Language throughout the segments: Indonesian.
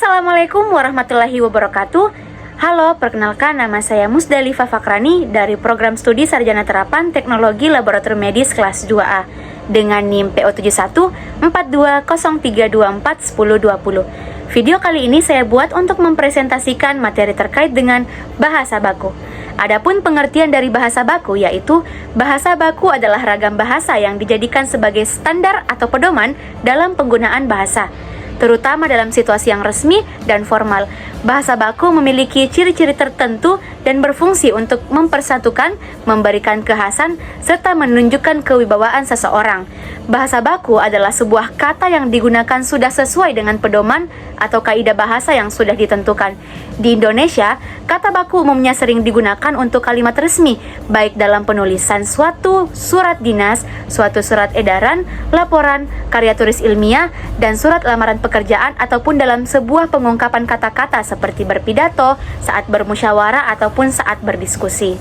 Assalamualaikum warahmatullahi wabarakatuh. Halo, perkenalkan nama saya Musdalifah Fakrani dari Program Studi Sarjana Terapan Teknologi Laboratorium Medis kelas 2A dengan NIM PO71 4203241020. Video kali ini saya buat untuk mempresentasikan materi terkait dengan bahasa baku. Adapun pengertian dari bahasa baku yaitu bahasa baku adalah ragam bahasa yang dijadikan sebagai standar atau pedoman dalam penggunaan bahasa, terutama dalam situasi yang resmi dan formal. Bahasa baku memiliki ciri-ciri tertentu dan berfungsi untuk mempersatukan, memberikan kekhasan, serta menunjukkan kewibawaan seseorang. Bahasa baku adalah sebuah kata yang digunakan sudah sesuai dengan pedoman atau kaidah bahasa yang sudah ditentukan. Di Indonesia, kata baku umumnya sering digunakan untuk kalimat resmi, baik dalam penulisan suatu surat dinas, suatu surat edaran, laporan, karya tulis ilmiah, dan surat lamaran pekerjaan, ataupun dalam sebuah pengungkapan kata-kata seperti berpidato, saat bermusyawarah, ataupun saat berdiskusi.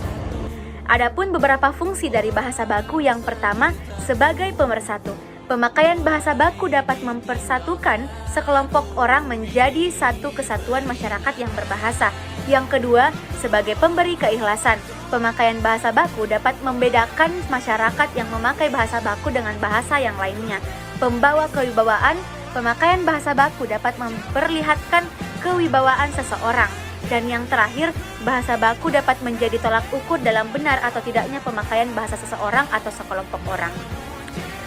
Adapun beberapa fungsi dari bahasa baku, yang pertama, sebagai pemersatu. Pemakaian bahasa baku dapat mempersatukan sekelompok orang menjadi satu kesatuan masyarakat yang berbahasa. Yang kedua, sebagai pemberi keikhlasan. Pemakaian bahasa baku dapat membedakan masyarakat yang memakai bahasa baku dengan bahasa yang lainnya. Pembawa kewibawaan. Pemakaian bahasa baku dapat memperlihatkan kewibawaan seseorang. Dan yang terakhir, bahasa baku dapat menjadi tolak ukur dalam benar atau tidaknya pemakaian bahasa seseorang atau sekelompok orang.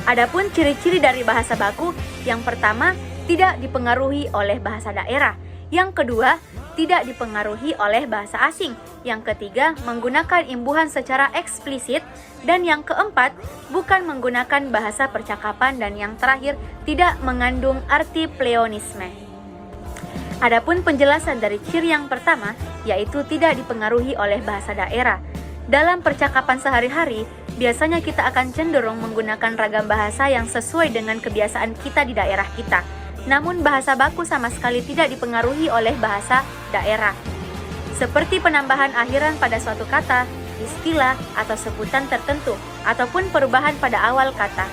Adapun ciri-ciri dari bahasa baku, yang pertama, tidak dipengaruhi oleh bahasa daerah. Yang kedua, tidak dipengaruhi oleh bahasa asing. Yang ketiga, menggunakan imbuhan secara eksplisit. Dan yang keempat, bukan menggunakan bahasa percakapan. Dan yang terakhir, tidak mengandung arti pleonasme. Adapun penjelasan dari ciri yang pertama, yaitu tidak dipengaruhi oleh bahasa daerah. Dalam percakapan sehari-hari, biasanya kita akan cenderung menggunakan ragam bahasa yang sesuai dengan kebiasaan kita di daerah kita. Namun bahasa baku sama sekali tidak dipengaruhi oleh bahasa daerah. Seperti penambahan akhiran pada suatu kata, istilah, atau sebutan tertentu, ataupun perubahan pada awal kata.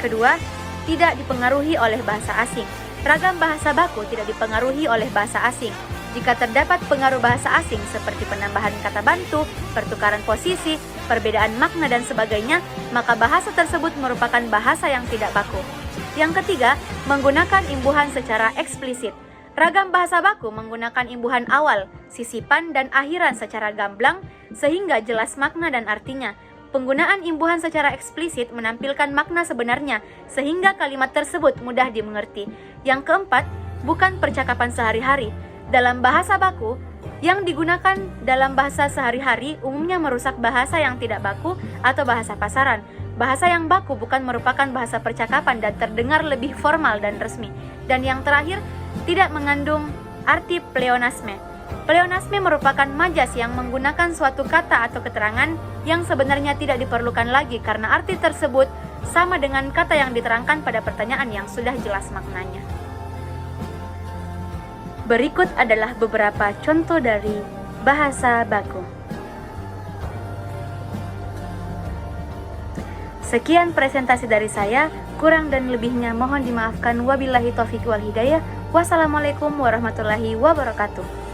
Kedua, tidak dipengaruhi oleh bahasa asing. Ragam bahasa baku tidak dipengaruhi oleh bahasa asing. Jika terdapat pengaruh bahasa asing seperti penambahan kata bantu, pertukaran posisi, perbedaan makna, dan sebagainya, maka bahasa tersebut merupakan bahasa yang tidak baku. Yang ketiga, menggunakan imbuhan secara eksplisit. Ragam bahasa baku menggunakan imbuhan awal, sisipan, dan akhiran secara gamblang sehingga jelas makna dan artinya. Penggunaan imbuhan secara eksplisit menampilkan makna sebenarnya sehingga kalimat tersebut mudah dimengerti. Yang keempat, bukan percakapan sehari-hari. Dalam bahasa baku, yang digunakan dalam bahasa sehari-hari umumnya merusak bahasa yang tidak baku atau bahasa pasaran. Bahasa yang baku bukan merupakan bahasa percakapan dan terdengar lebih formal dan resmi. Dan yang terakhir, tidak mengandung arti pleonasme. Pleonasme merupakan majas yang menggunakan suatu kata atau keterangan yang sebenarnya tidak diperlukan lagi karena arti tersebut sama dengan kata yang diterangkan pada pertanyaan yang sudah jelas maknanya. Berikut adalah beberapa contoh dari bahasa baku. Sekian presentasi dari saya, kurang dan lebihnya mohon dimaafkan. Wabillahi taufiq wal hidayah. Wassalamualaikum warahmatullahi wabarakatuh.